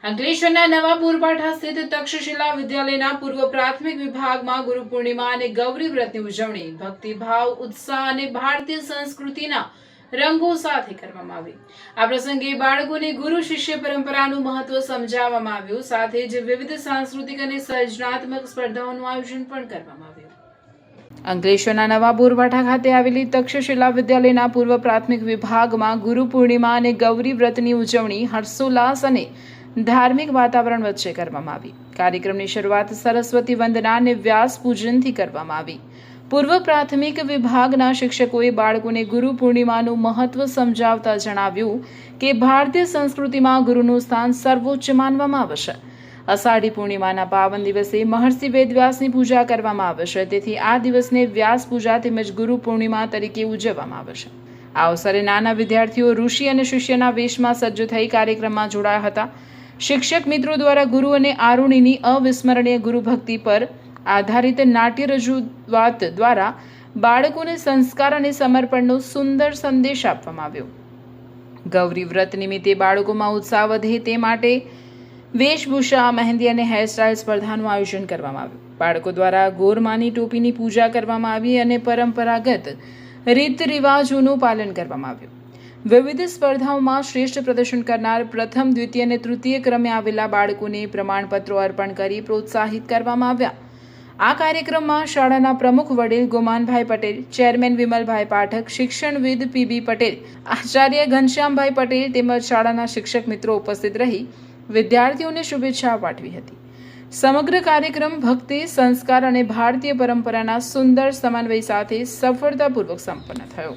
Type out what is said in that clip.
અંકલેશ્વરના નવા પૂરપાઠા સ્થિત તક્ષશિલા વિદ્યાલયના પૂર્વ પ્રાથમિક વિભાગમાં ગુરુ પૂર્ણિમા અને ગૌરી વ્રતની ઉજવણી ભક્તિભાવ, ઉત્સાહ અને ભારતીય સંસ્કૃતિના રંગો સાથે કરવામાં આવી। આ પ્રસંગે બાળકોને ગુરુ શિષ્ય પરંપરાનું મહત્વ સમજાવવામાં આવ્યું। સાથે જ વિવિધ સાંસ્કૃતિક અને સર્જનાત્મક સ્પર્ધાઓનું આયોજન પણ કરવામાં આવ્યું। અંકલેશ્વરના નવા પૂરપાઠા ખાતે આવેલી તક્ષશિલા વિદ્યાલયના પૂર્વ પ્રાથમિક વિભાગમાં ગુરુ પૂર્ણિમા અને ગૌરી વ્રતની ઉજવણી હર્ષોલ્લાસ અને ધાર્મિક વાતાવરણ વચ્ચે કરવામાં આવી। કાર્યક્રમની શરૂઆત સરસ્વતી વંદના અને વ્યાસ પૂજનથી કરવામાં આવી। પૂર્વ પ્રાથમિક વિભાગના શિક્ષકોએ બાળકોને ગુરુ પૂર્ણિમાનું મહત્વ સમજાવતા જણાવ્યું કે ભારતીય સંસ્કૃતિમાં ગુરુનું સ્થાન સર્વોચ્ચ માનવામાં આવે છે। અષાઢી પૂર્ણિમાના પાવન દિવસે મહર્ષિ વેદવ્યાસની પૂજા કરવામાં આવે છે, તેથી આ દિવસને વ્યાસ પૂજા તેમજ ગુરુ પૂર્ણિમા તરીકે ઉજવવામાં આવે છે। આ અવસરે નાના વિદ્યાર્થીઓ ઋષિ અને શિષ્યના વેશમાં સજ્જ થઈ કાર્યક્રમમાં જોડાયા હતા। શિક્ષક મિત્રો દ્વારા ગુરુ અને આરુણીની અવિસ્મરણીય ગુરુ ભક્તિ પર આધારિત નાટ્ય રજૂઆત દ્વારા બાળકોને સંસ્કાર અને સમર્પણનો સુંદર સંદેશ આપવામાં આવ્યો। ગૌરી વ્રત નિમિત્તે બાળકોમાં ઉત્સાહ વધે તે માટે વેશભૂષા, મહેંદી અને હેરસ્ટાઇલ સ્પર્ધાનું આયોજન કરવામાં આવ્યું। બાળકો દ્વારા ગોરમાની ટોપીની પૂજા કરવામાં આવી અને પરંપરાગત રીત રિવાજોનું પાલન કરવામાં આવ્યું। વિવિધ સ્પર્ધાઓમાં શ્રેષ્ઠ પ્રદર્શન કરનાર પ્રથમ, દ્વિતીય અને તૃતીય ક્રમે આવેલા બાળકોને પ્રમાણપત્રો અર્પણ કરી પ્રોત્સાહિત કરવામાં આવ્યા। આ કાર્યક્રમમાં શાળાના પ્રમુખ વડીલ ગોમાનભાઈ પટેલ, ચેરમેન વિમલભાઈ પાઠક, શિક્ષણવિદ પીબી પટેલ, આચાર્ય ઘનશ્યામભાઈ પટેલ તેમજ શાળાના શિક્ષક મિત્રો ઉપસ્થિત રહી વિદ્યાર્થીઓને શુભેચ્છાઓ પાઠવી હતી। સમગ્ર કાર્યક્રમ ભક્તિ, સંસ્કાર અને ભારતીય પરંપરાના સુંદર સમન્વય સાથે સફળતાપૂર્વક સંપન્ન થયો।